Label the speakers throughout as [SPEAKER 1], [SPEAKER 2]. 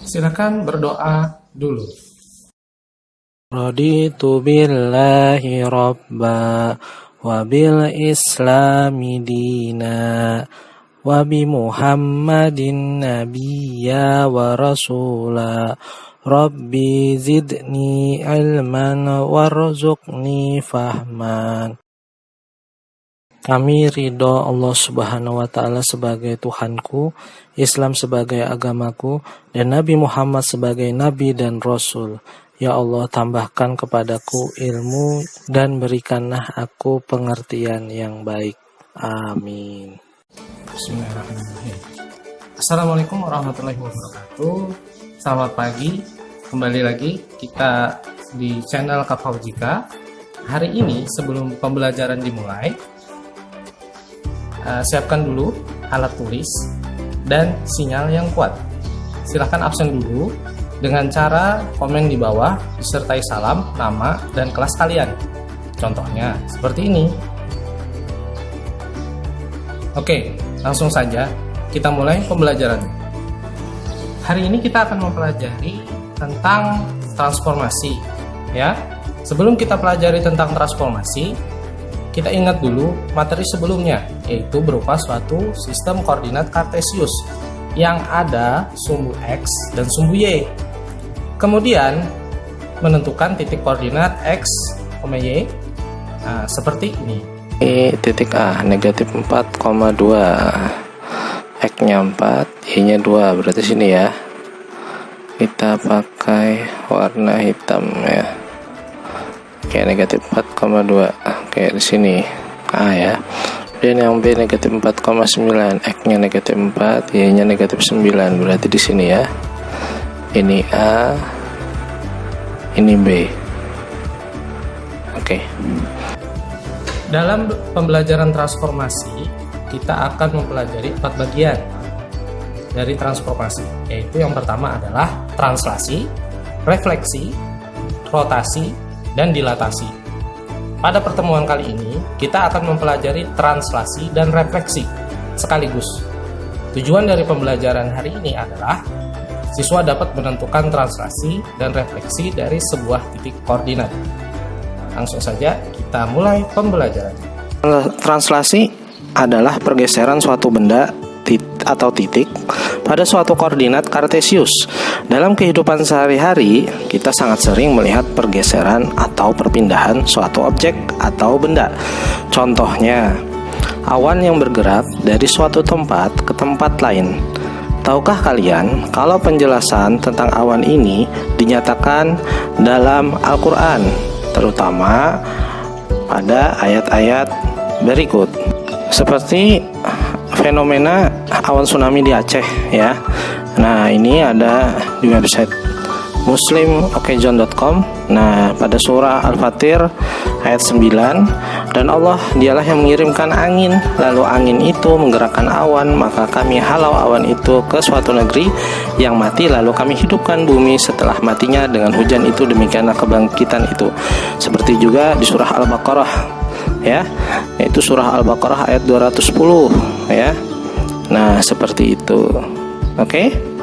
[SPEAKER 1] Silakan berdoa dulu.
[SPEAKER 2] Raditu billahi rabba wa bil islami dina wa bi Muhammadin nabiyya wa rasula. Rabbi zidni ilman warzuqni fahman. Kami ridho Allah Subhanahu wa Ta'ala sebagai Tuhanku, Islam sebagai agamaku, dan Nabi Muhammad sebagai Nabi dan Rasul. Ya Allah, tambahkan kepadaku ilmu dan berikanlah aku pengertian yang baik. Amin.
[SPEAKER 1] Bismillahirrahmanirrahim. Assalamualaikum warahmatullahi wabarakatuh. Selamat pagi. Kembali lagi kita di channel Kapaujika. Hari ini sebelum pembelajaran dimulai, siapkan dulu alat tulis dan sinyal yang kuat. Silahkan absen dulu dengan cara komen di bawah disertai salam, nama, dan kelas kalian. Contohnya seperti ini. Oke, langsung saja kita mulai pembelajarannya. Hari ini kita akan mempelajari tentang transformasi, ya. Sebelum kita pelajari tentang transformasi, kita ingat dulu materi sebelumnya, yaitu berupa suatu sistem koordinat kartesius yang ada sumbu X dan sumbu Y. Kemudian menentukan titik koordinat X, Y, seperti ini.
[SPEAKER 2] Titik A, negatif 4,2. X-nya 4, Y-nya 2, berarti sini ya. Kita pakai warna hitam ya. Oke, negatif 4,2. Oke, di sini A ya. Dan yang B negatif 4,9, X-nya negatif 4, Y-nya negatif 9, berarti di sini ya. Ini A, ini B. Oke.
[SPEAKER 1] Dalam pembelajaran transformasi, kita akan mempelajari 4 bagian dari transformasi, yaitu yang pertama adalah translasi, refleksi, rotasi, dan dilatasi. Pada pertemuan kali ini, kita akan mempelajari translasi dan refleksi sekaligus. Tujuan dari pembelajaran hari ini adalah siswa dapat menentukan translasi dan refleksi dari sebuah titik koordinat. Langsung saja kita mulai pembelajaran.
[SPEAKER 2] Translasi adalah pergeseran suatu benda atau titik pada suatu koordinat kartesius. Dalam kehidupan sehari-hari, kita sangat sering melihat pergeseran atau perpindahan suatu objek atau benda. Contohnya, awan yang bergerak dari suatu tempat ke tempat lain. Tahukah kalian kalau penjelasan tentang awan ini dinyatakan dalam Al-Quran, terutama pada ayat-ayat berikut, seperti fenomena awan tsunami di Aceh ya. Nah, ini ada di website muslimokejon.com. Nah, pada surah Al-Fatir ayat 9, dan Allah dialah yang mengirimkan angin, lalu angin itu menggerakkan awan, maka kami halau awan itu ke suatu negeri yang mati, lalu kami hidupkan bumi setelah matinya dengan hujan itu, demikianlah kebangkitan itu. Seperti juga di surah Al-Baqarah ya, yaitu surah Al-Baqarah ayat 210 ya. Nah, seperti itu. Oke?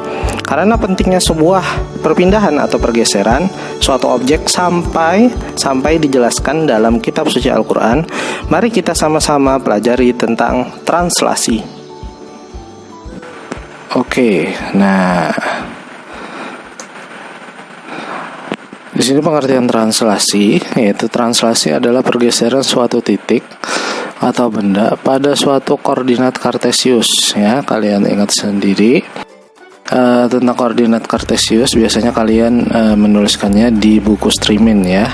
[SPEAKER 2] Karena pentingnya sebuah perpindahan atau pergeseran suatu objek sampai dijelaskan dalam kitab suci Al-Quran, mari kita sama-sama pelajari tentang translasi. Oke, nah di sini pengertian translasi, yaitu translasi adalah pergeseran suatu titik atau benda pada suatu koordinat kartesius ya. Kalian ingat sendiri tentang koordinat kartesius, biasanya kalian menuliskannya di buku streaming ya.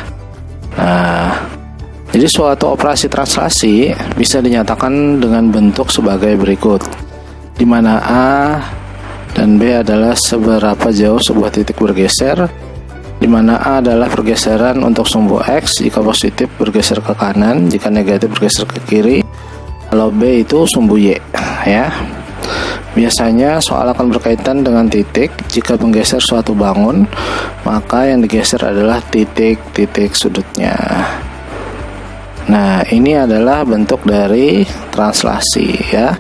[SPEAKER 2] Nah, jadi suatu operasi translasi bisa dinyatakan dengan bentuk sebagai berikut, di mana A dan B adalah seberapa jauh sebuah titik bergeser, di mana A adalah pergeseran untuk sumbu X, jika positif bergeser ke kanan, jika negatif bergeser ke kiri. Kalau B itu sumbu Y ya. Biasanya soal akan berkaitan dengan titik. Jika menggeser suatu bangun, maka yang digeser adalah titik-titik sudutnya. Nah, ini adalah bentuk dari translasi ya.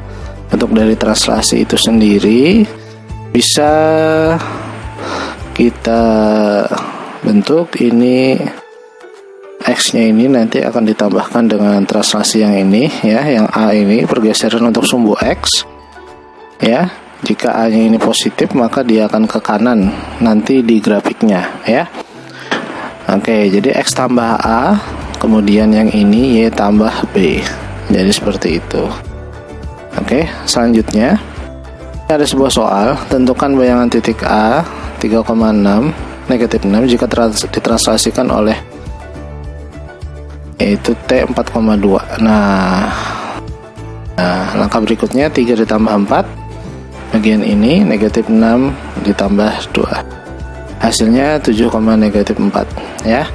[SPEAKER 2] Bentuk dari translasi itu sendiri bisa kita bentuk ini, X-nya ini nanti akan ditambahkan dengan translasi yang ini ya, yang A ini pergeseran untuk sumbu X ya. Jika A-nya ini positif maka dia akan ke kanan nanti di grafiknya ya. Oke, jadi X tambah A, kemudian yang ini Y tambah B. Jadi seperti itu. Oke, selanjutnya ada sebuah soal, tentukan bayangan titik A 3,6 negatif 6 jika ditranslasikan oleh yaitu T 4,2. Nah, langkah berikutnya 3 ditambah 4, bagian ini negatif 6 ditambah 2, hasilnya 7, negatif 4 ya.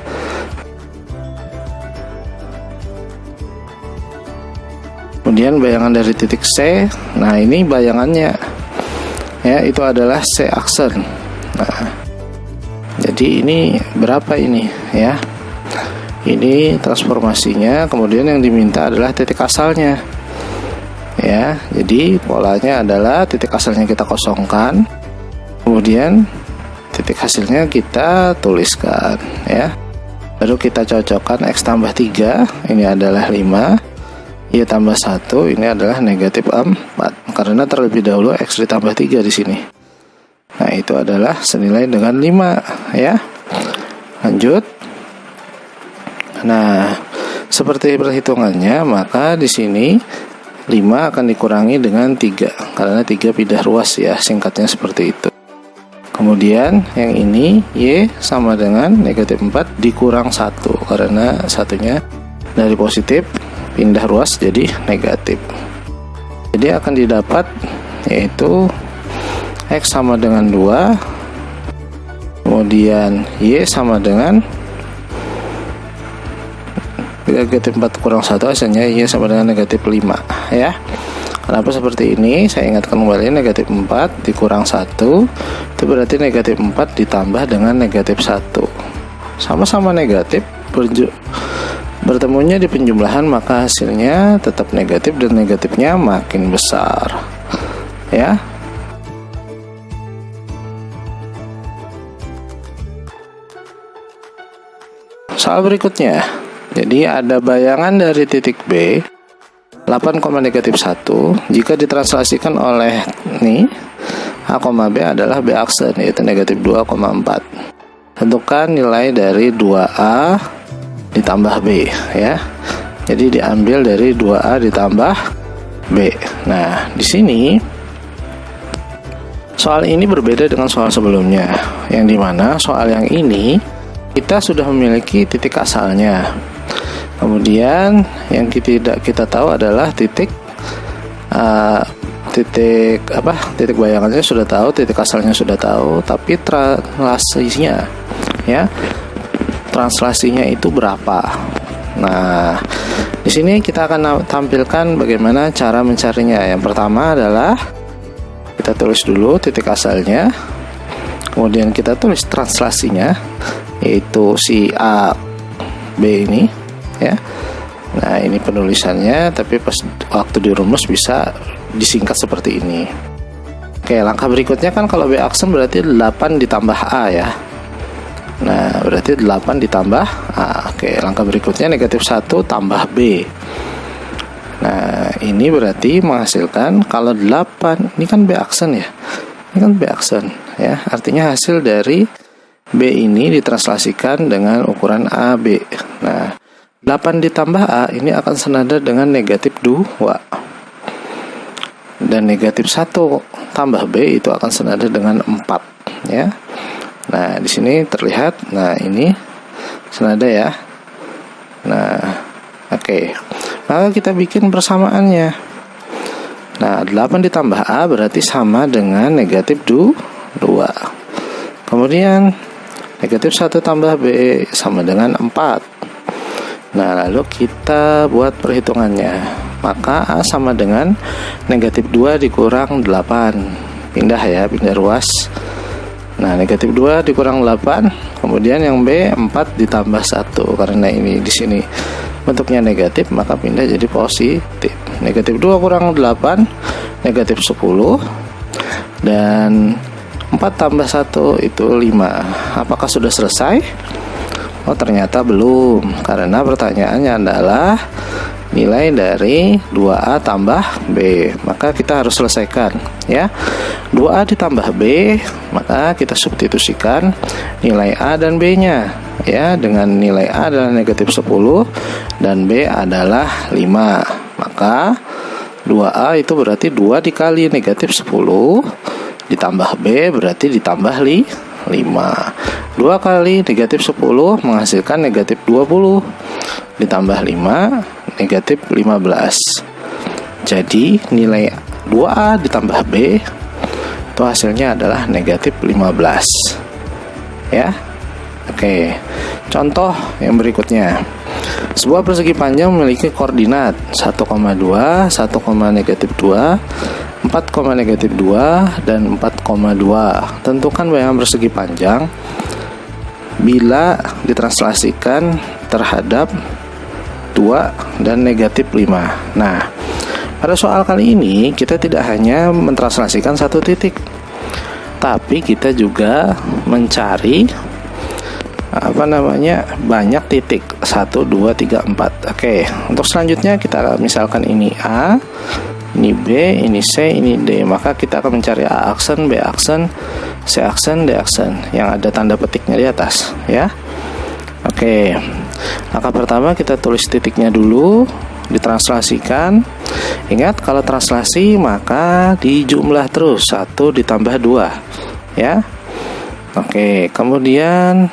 [SPEAKER 2] Kemudian bayangan dari titik C, nah ini bayangannya ya, itu adalah C aksen. Nah, jadi ini berapa ini ya, ini transformasinya. Kemudian yang diminta adalah titik asalnya ya. Jadi polanya adalah titik asalnya kita kosongkan, kemudian titik hasilnya kita tuliskan ya. Baru kita cocokkan X tambah 3 ini adalah 5, Y tambah 1 ini adalah negatif 4, karena terlebih dahulu X ditambah 3 di sini. Nah, itu adalah senilai dengan 5 ya. Lanjut. Nah, seperti perhitungannya, maka di sini 5 akan dikurangi dengan 3 karena 3 pindah ruas ya, singkatnya seperti itu. Kemudian yang ini Y sama dengan negatif 4 dikurang 1 karena satunya dari positif pindah ruas jadi negatif. Jadi akan didapat yaitu X sama dengan 2, kemudian Y sama dengan negatif 4 kurang 1, hasilnya Y sama dengan negatif 5 ya. Kenapa seperti ini? Saya ingatkan kembali, negatif 4 dikurang 1 itu berarti negatif 4 ditambah dengan negatif 1, sama-sama negatif, bertemunya di penjumlahan, maka hasilnya tetap negatif dan negatifnya makin besar ya. Soal berikutnya, jadi ada bayangan dari titik B 8, negatif 1 jika ditranslasikan oleh nih A, B adalah B aksen yaitu negatif 2,4. Tentukan nilai dari 2A ditambah B ya. Jadi diambil dari 2A ditambah B. Nah, di sini soal ini berbeda dengan soal sebelumnya, yang dimana soal yang ini kita sudah memiliki titik asalnya. Kemudian yang kita tahu adalah titik bayangannya sudah tahu, titik asalnya sudah tahu, tapi translasinya ya, translasinya itu berapa. Nah, di sini kita akan tampilkan bagaimana cara mencarinya. Yang pertama adalah kita tulis dulu titik asalnya, kemudian kita tulis translasinya yaitu si A B ini ya. Nah, ini penulisannya, tapi pas waktu dirumus bisa disingkat seperti ini. Oke, langkah berikutnya kan kalau B aksen berarti 8 ditambah A ya. Nah, berarti 8 ditambah A. Oke, langkah berikutnya negatif 1 tambah B. Nah, ini berarti menghasilkan kalau 8, ini kan B aksen ya. Ini kan B aksen ya. Artinya hasil dari B ini ditranslasikan dengan ukuran AB. Nah, 8 ditambah A ini akan senada dengan negatif 2. Dan negatif 1 tambah B itu akan senada dengan 4 ya. Nah, di sini terlihat, nah ini senada ya. Nah, oke. Maka kita bikin persamaannya. Nah, 8 ditambah A berarti sama dengan negatif 2. Kemudian negatif 1 tambah B sama dengan 4. Nah, lalu kita buat perhitungannya. Maka A sama dengan negatif 2 dikurang 8. Pindah ya, pindah ruas. Nah, negatif 2 dikurang 8. Kemudian yang B 4 ditambah 1 karena ini di sini bentuknya negatif, maka pindah jadi positif. Negatif 2 kurang 8, negatif 10. Dan 4 tambah 1 itu 5. Apakah sudah selesai? Oh, ternyata belum, karena pertanyaannya adalah nilai dari 2A tambah B. Maka kita harus selesaikan ya. 2A ditambah B, maka kita substitusikan nilai A dan B-nya ya, dengan nilai A adalah negatif 10 dan B adalah 5. Maka 2A itu berarti 2 dikali negatif 10 ditambah B berarti ditambah 5. 2 kali negatif 10 menghasilkan negatif 20 ditambah 5 negatif 15. Jadi nilai 2A ditambah B itu hasilnya adalah negatif 15 ya. Oke, contoh yang berikutnya. Sebuah persegi panjang memiliki koordinat 1,2, 1, negatif 2, 4, negatif 2, dan 4,2. Tentukan bayangan persegi panjang bila ditranslasikan terhadap 2 dan negatif 5. Nah, pada soal kali ini kita tidak hanya mentranslasikan satu titik, tapi kita juga mencari banyak titik 1, 2, 3, 4. Oke, untuk selanjutnya kita misalkan ini A, ini B, ini C, ini D. Maka kita akan mencari A aksen, B aksen, C aksen, D aksen yang ada tanda petiknya di atas ya. Oke, langkah pertama kita tulis titiknya dulu, ditranslasikan. Ingat, kalau translasi maka dijumlah terus, 1 ditambah 2 ya. Oke, kemudian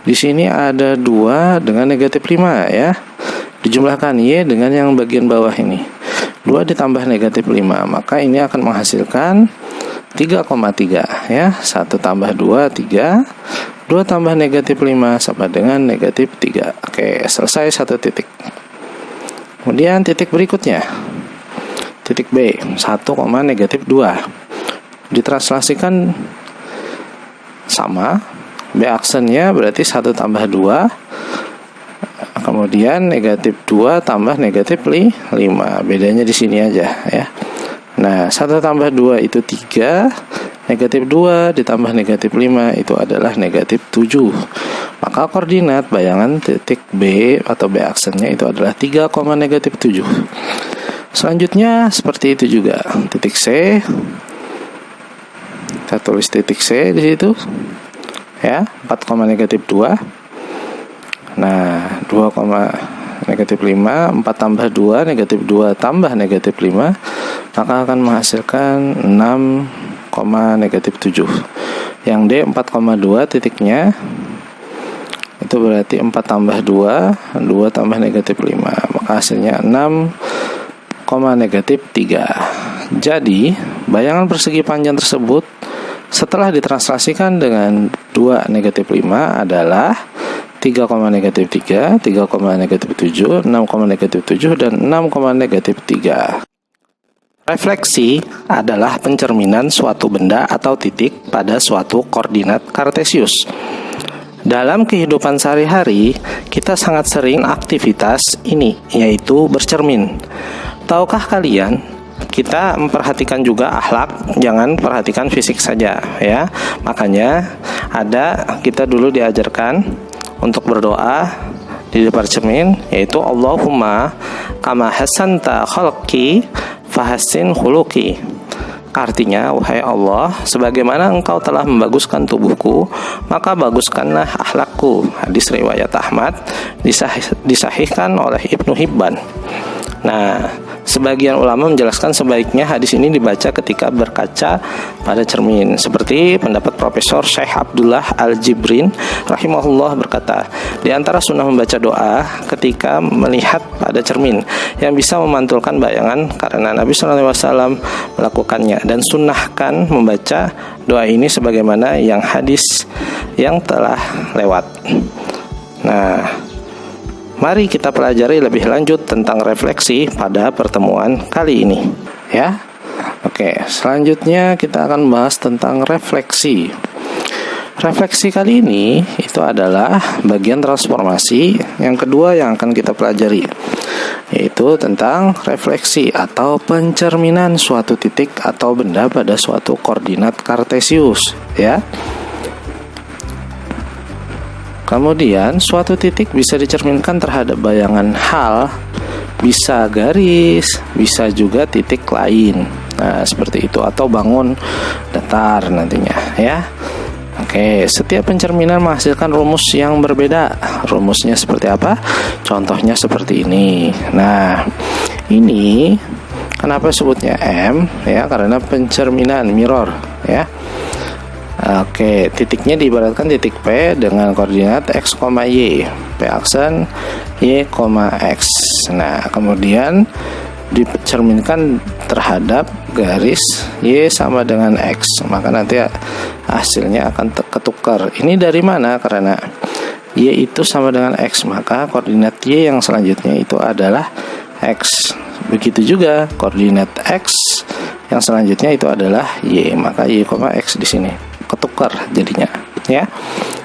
[SPEAKER 2] di sini ada 2 dengan negatif 5 ya. Dijumlahkan Y dengan yang bagian bawah ini. 2 ditambah negatif 5, maka ini akan menghasilkan 3,3 ya. 1 tambah 2, 3. 2 tambah negatif 5 sama dengan negatif 3. Oke, selesai satu titik. Kemudian titik berikutnya, titik B, 1, negatif 2. Ditranslasikan sama. B aksennya berarti 1 tambah 2, kemudian negatif 2 tambah negatif 5. Bedanya di sini aja ya. Nah, 1 tambah 2 itu 3, negatif 2 ditambah negatif 5 itu adalah negatif 7. Maka koordinat bayangan titik B atau B aksennya itu adalah 3, negatif 7. Selanjutnya seperti itu juga titik C. Kita tulis titik C di situ ya, 4, negatif 2. Nah, 2, negatif 5, 4 tambah 2, negatif 2 tambah negatif 5, maka akan menghasilkan 6, negatif 7. Yang D 4,2 titiknya itu berarti 4 tambah 2, 2 tambah negatif 5, maka hasilnya 6, negatif 3. Jadi bayangan persegi panjang tersebut setelah ditranslasikan dengan 2 negatif 5 adalah 3, negatif 3, 3, negatif 7, 6, negatif 7, dan 6, negatif 3. Refleksi adalah pencerminan suatu benda atau titik pada suatu koordinat kartesius. Dalam kehidupan sehari-hari, kita sangat sering aktivitas ini, yaitu bercermin. Tahukah kalian, kita memperhatikan juga akhlak, jangan perhatikan fisik saja ya. Makanya kita dulu diajarkan untuk berdoa di depan cermin, yaitu Allahumma kama hasanta khalqi fahassin khuluqi. Artinya, wahai Allah, sebagaimana engkau telah membaguskan tubuhku, maka baguskanlah akhlakku. Hadis riwayat Ahmad, disahihkan oleh Ibnu Hibban. Nah, sebagian ulama menjelaskan sebaiknya hadis ini dibaca ketika berkaca pada cermin, seperti pendapat Profesor Syekh Abdullah Al-Jibrin rahimahullah berkata, di antara sunnah membaca doa ketika melihat pada cermin yang bisa memantulkan bayangan, karena Nabi SAW melakukannya, dan sunnahkan membaca doa ini sebagaimana yang hadis yang telah lewat. Nah, mari kita pelajari lebih lanjut tentang refleksi pada pertemuan kali ini ya. Oke, selanjutnya kita akan bahas tentang refleksi. refleksi kali ini itu adalah bagian transformasi yang kedua yang akan kita pelajari, yaitu tentang refleksi atau pencerminan suatu titik atau benda pada suatu koordinat kartesius, ya. Kemudian suatu titik bisa dicerminkan terhadap bayangan hal, bisa garis, bisa juga titik lain. Nah, seperti itu, atau bangun datar nantinya, ya. Oke, setiap pencerminan menghasilkan rumus yang berbeda. Rumusnya seperti apa? Contohnya seperti ini. Nah, ini kenapa sebutnya M? Ya, karena pencerminan mirror, ya. Oke, titiknya diibaratkan titik P dengan koordinat X, Y. P aksen Y, X. Nah, kemudian dicerminkan terhadap garis Y sama dengan X, maka nanti hasilnya akan ketukar. Ini dari mana? Karena Y itu sama dengan X, maka koordinat Y yang selanjutnya itu adalah X. Begitu juga koordinat X yang selanjutnya itu adalah Y, maka Y, X di sini ketukar jadinya, ya.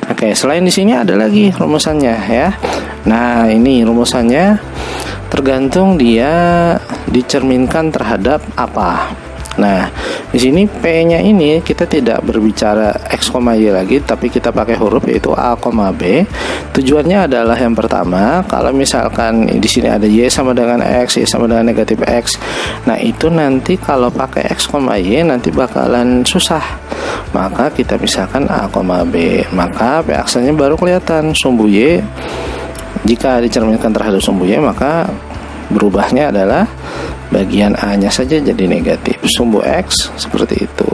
[SPEAKER 2] Oke, selain di sini ada lagi rumusannya, ya. Nah, ini rumusannya tergantung dia dicerminkan terhadap apa. Nah, di sini P-nya ini kita tidak berbicara X, Y lagi, tapi kita pakai huruf yaitu A, B. Tujuannya adalah yang pertama, kalau misalkan di sini ada Y sama dengan X, Y sama dengan negatif X. Nah, itu nanti kalau pakai X, Y nanti bakalan susah. Maka kita pisahkan A, B. Maka P aksennya baru kelihatan. Sumbu Y jika dicerminkan terhadap sumbu Y, maka berubahnya adalah bagian A-nya saja jadi negatif. Sumbu X seperti itu.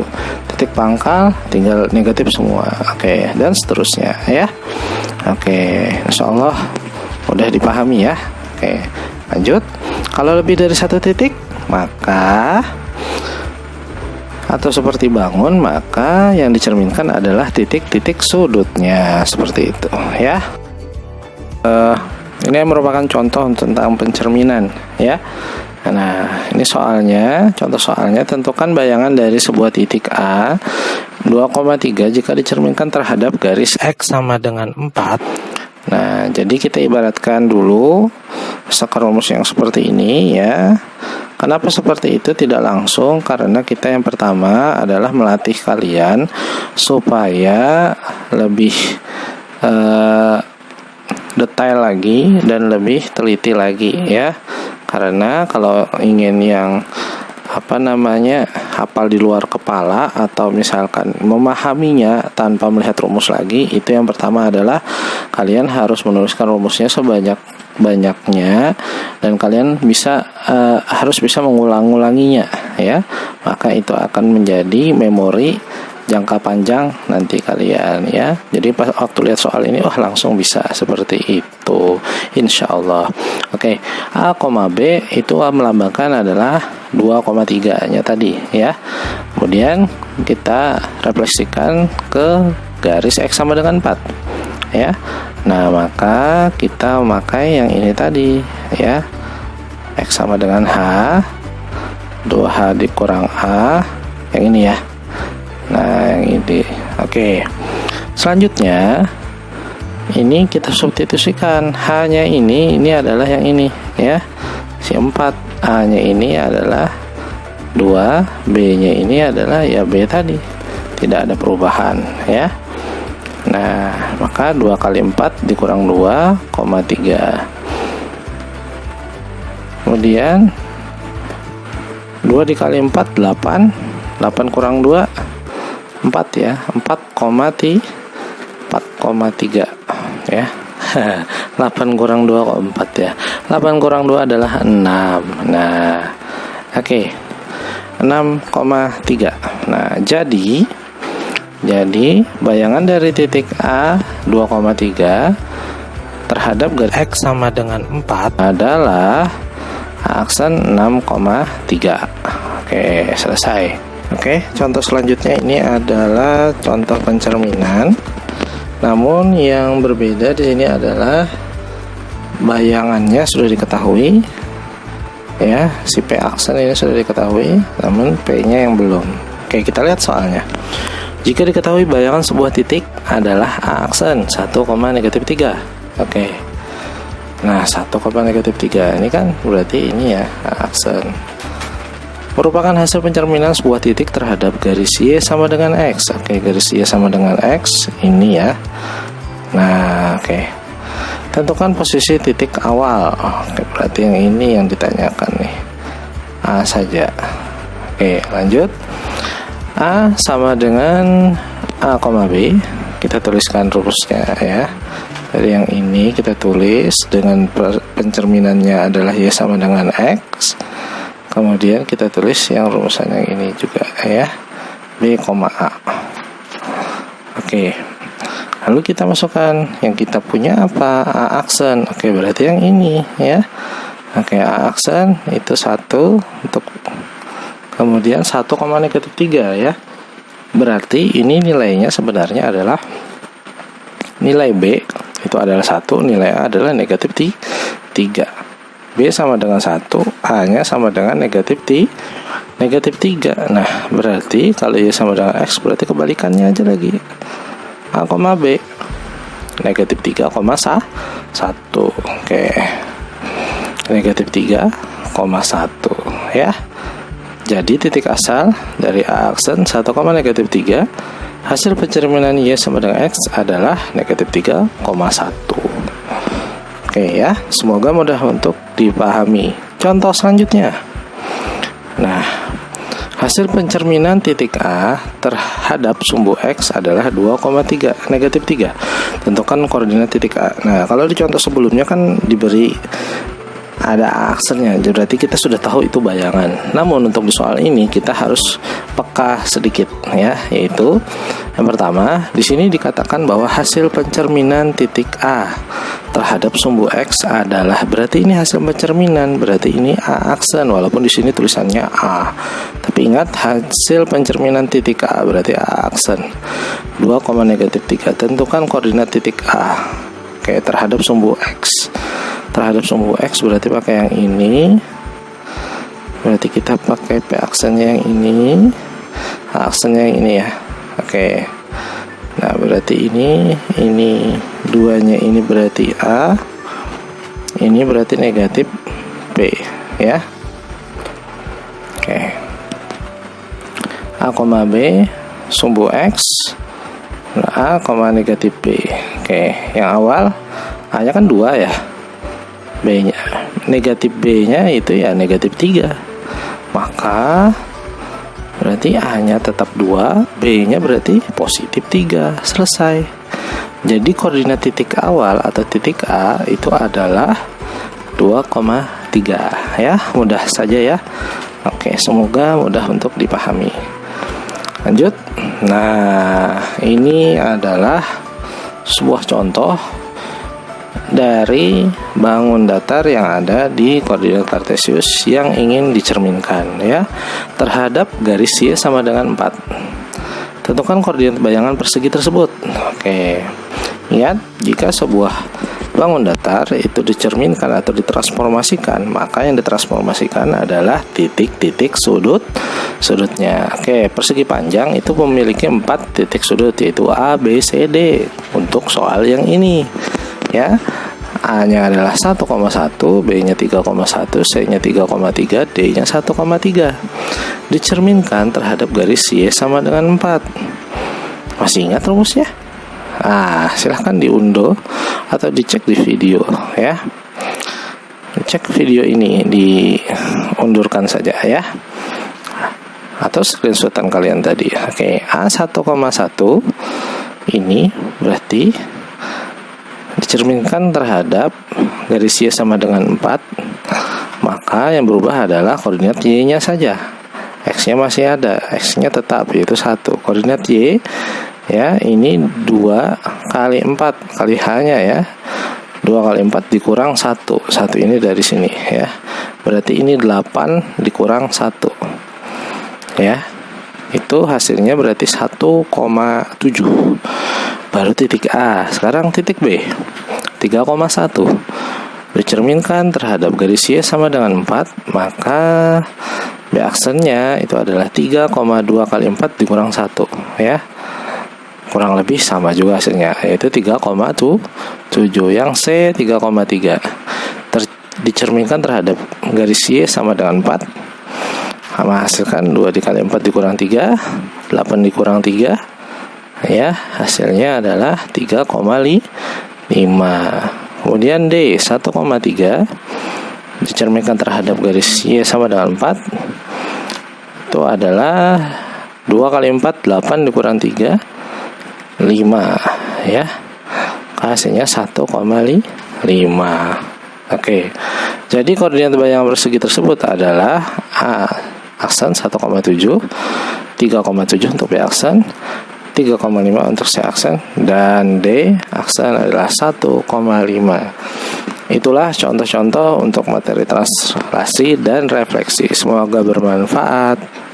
[SPEAKER 2] Titik pangkal tinggal negatif semua. Oke, dan seterusnya, ya. Oke, insyaallah udah dipahami, ya. Oke, lanjut. Kalau lebih dari satu titik, maka atau seperti bangun, maka yang dicerminkan adalah titik-titik sudutnya, seperti itu, ya. Ini merupakan contoh tentang pencerminan, ya. Nah, ini soalnya, contoh soalnya, tentukan bayangan dari sebuah titik A 2,3 jika dicerminkan terhadap garis X sama dengan 4. Nah, jadi kita ibaratkan dulu misalkan rumus yang seperti ini, ya. Kenapa seperti itu? Tidak langsung, karena kita yang pertama adalah melatih kalian supaya lebih detail lagi dan lebih teliti lagi, ya. Karena kalau ingin yang hafal di luar kepala atau misalkan memahaminya tanpa melihat rumus lagi, itu yang pertama adalah kalian harus menuliskan rumusnya sebanyak-banyaknya dan kalian harus bisa mengulang-ulanginya, ya. Maka itu akan menjadi memori jangka panjang nanti kalian, ya. Jadi pas waktu lihat soal ini langsung bisa seperti itu, insyaallah. Oke, A, B itu melambangkan adalah 2,3 nya tadi, ya. Kemudian kita refleksikan ke garis X sama dengan 4, ya. Nah, maka kita memakai yang ini tadi, ya. X sama dengan H, 2H dikurang A, yang ini, ya. Nah, yang ini. Oke. Selanjutnya ini kita substitusikan. H-nya ini adalah yang ini, ya. Si 4. A-nya ini adalah 2, B-nya ini adalah ya B tadi. Tidak ada perubahan, ya. Nah, maka 2 kali 4 dikurang 2,3. Kemudian 2 dikali 4 8. 8 kurang 2 4, ya. 4,3, ya. 8 kurang 2 kok 4, ya. 8 kurang 2 adalah 6. Nah, oke. 6,3. Nah, jadi bayangan dari titik A 2,3 terhadap garis X sama dengan 4 adalah aksen 6,3. Oke, selesai. Oke, contoh selanjutnya ini adalah contoh pencerminan. Namun yang berbeda di sini adalah bayangannya sudah diketahui, ya. Si P aksen ini sudah diketahui, namun P-nya yang belum. Oke, kita lihat soalnya. Jika diketahui bayangan sebuah titik adalah A aksen 1, negatif 3. Oke. Nah, 1, negatif 3 ini kan berarti ini ya A aksen. Merupakan hasil pencerminan sebuah titik terhadap garis Y sama dengan X. Oke, garis Y sama dengan X ini ya. Nah, oke. Tentukan posisi titik awal. Oke, berarti yang ini yang ditanyakan nih. A saja. Oke, lanjut. A sama dengan A, B. Kita tuliskan rumusnya ya. Dari yang ini kita tulis dengan pencerminannya adalah Y sama dengan X. Kemudian kita tulis yang rumusan yang ini juga ya. B, A. Oke. Lalu kita masukkan yang kita punya apa? A aksen. Oke, berarti yang ini ya. Oke, A aksen itu 1 untuk kemudian 1, negatif 3 ya. Berarti ini nilainya sebenarnya adalah nilai B itu adalah 1, nilai A adalah negatif 3. B sama dengan 1, A-nya sama dengan negatif 3. Nah, berarti kalau Y sama dengan X berarti kebalikannya aja lagi. A, B negatif 3,1. Oke. Negatif 3,1 ya. Jadi titik asal dari A aksen 1, negatif 3, hasil pencerminan Y sama dengan X adalah negatif 3,1. Oke ya, semoga mudah untuk dipahami. Contoh selanjutnya. Nah, hasil pencerminan titik A terhadap sumbu X adalah 2,3, negatif 3. Tentukan koordinat titik A. Nah, kalau di contoh sebelumnya kan diberi ada aksennya, berarti kita sudah tahu itu bayangan. Namun untuk di soal ini kita harus peka sedikit ya, yaitu yang pertama di sini dikatakan bahwa hasil pencerminan titik A terhadap sumbu X adalah, berarti ini hasil pencerminan, berarti ini A aksen walaupun di sini tulisannya A. Tapi ingat hasil pencerminan titik A berarti A aksen 2, negatif 3. Tentukan koordinat titik A. Oke, terhadap sumbu X. Terhadap sumbu X berarti pakai yang ini. Berarti kita pakai P aksennya yang ini, A aksennya yang ini ya. Oke. Nah, berarti ini duanya ini berarti A. Ini berarti negatif P ya. Oke. A, B sumbu X. Nah, A, negatif B. Oke, yang awal A-nya kan 2 ya. B-nya, negatif B-nya itu ya negatif 3. Maka berarti A-nya tetap 2, B-nya berarti positif 3. Selesai. Jadi koordinat titik awal atau titik A itu adalah 2,3 ya. Mudah saja ya. Oke, semoga mudah untuk dipahami. Lanjut. Nah, ini adalah sebuah contoh dari bangun datar yang ada di koordinat kartesius yang ingin dicerminkan ya terhadap garis Y sama dengan 4. Tentukan koordinat bayangan persegi tersebut. Oke. Ingat, jika sebuah bangun datar itu dicerminkan atau ditransformasikan, maka yang ditransformasikan adalah titik-titik sudutnya. Oke, persegi panjang itu memiliki 4 titik sudut, yaitu A, B, C, D untuk soal yang ini ya. A-nya adalah 1,1, B-nya 3,1, C-nya 3,3, D-nya 1,3. Dicerminkan terhadap garis Y sama dengan 4. Masih ingat rumusnya? Silahkan diunduh atau dicek di video ya. Cek video ini, diundurkan saja ya. Atau screenshotan kalian tadi. Oke, A1,1 ini berarti dicerminkan terhadap garis Y sama dengan 4, maka yang berubah adalah koordinat Y-nya saja. X-nya masih ada, X-nya tetap yaitu 1. Koordinat Y ya, ini 2 kali 4 kali H-nya ya. 2 kali 4 dikurang 1. 1 ini dari sini ya. Berarti ini 8 dikurang 1. Ya. Itu hasilnya berarti 1,7. Baru titik A. Sekarang titik B, 3,1. Dicerminkan terhadap garis Y sama dengan 4, maka B aksennya itu adalah 3,2 kali 4 dikurang 1 ya. kurang lebih sama juga hasilnya, yaitu 3,7. Yang C 3,3 dicerminkan terhadap garis Y sama dengan 4, menghasilkan 2 dikali 4 dikurang 3, 8 dikurang 3, ya, hasilnya adalah 3,5. Kemudian D 1,3 dicerminkan terhadap garis Y sama dengan 4, itu adalah 2 kali 4, 8 dikurang 3, 5, ya, hasilnya 1,5. Oke, jadi koordinat bayangan persegi tersebut adalah A aksen 1,7, 3,7 untuk B aksen, 3,5 untuk C aksen, dan D aksen adalah 1,5. Itulah contoh-contoh untuk materi translasi dan refleksi. Semoga bermanfaat.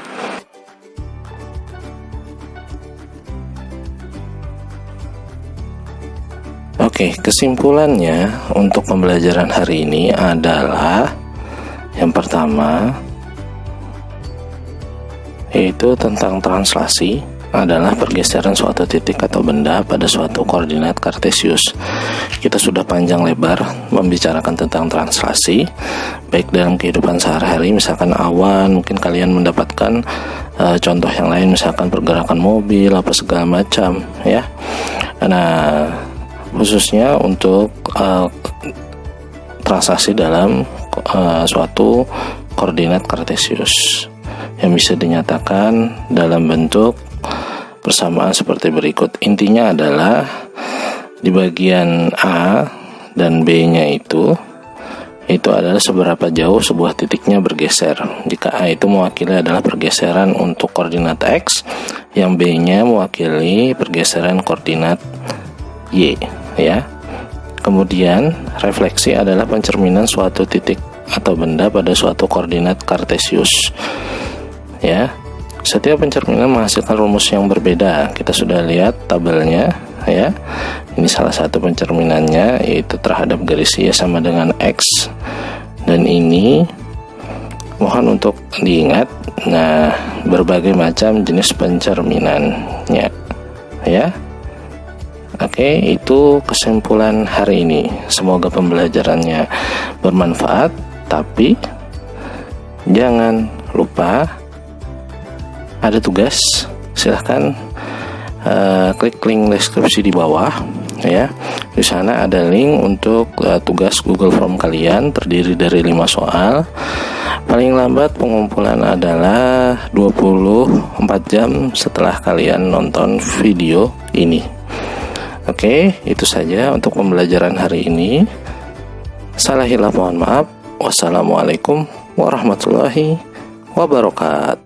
[SPEAKER 2] Oke, kesimpulannya untuk pembelajaran hari ini adalah yang pertama, yaitu tentang translasi adalah pergeseran suatu titik atau benda pada suatu koordinat kartesius. Kita sudah panjang lebar membicarakan tentang translasi, baik dalam kehidupan sehari-hari, misalkan awan, mungkin kalian mendapatkan contoh yang lain, misalkan pergerakan mobil, apa segala macam, ya. Nah, khususnya untuk translasi dalam suatu koordinat kartesius yang bisa dinyatakan dalam bentuk persamaan seperti berikut. Intinya adalah di bagian A dan B-nya itu adalah seberapa jauh sebuah titiknya bergeser. Jika A itu mewakili adalah pergeseran untuk koordinat X, yang B-nya mewakili pergeseran koordinat Y, ya. Kemudian refleksi adalah pencerminan suatu titik atau benda pada suatu koordinat kartesius, ya. Setiap pencerminan menghasilkan rumus yang berbeda. Kita sudah lihat tabelnya, ya. Ini salah satu pencerminannya, yaitu terhadap garis Y sama dengan X. Dan ini mohon untuk diingat, nah, berbagai macam jenis pencerminannya, ya. Oke, itu kesimpulan hari ini. Semoga pembelajarannya bermanfaat, tapi jangan lupa ada tugas. Silahkan klik link deskripsi di bawah, ya. Di sana ada link untuk tugas Google Form kalian, terdiri dari 5 soal. Paling lambat pengumpulan adalah 24 jam setelah kalian nonton video ini. Oke, itu saja untuk pembelajaran hari ini. Salah hilaf mohon maaf. Wassalamualaikum warahmatullahi wabarakatuh.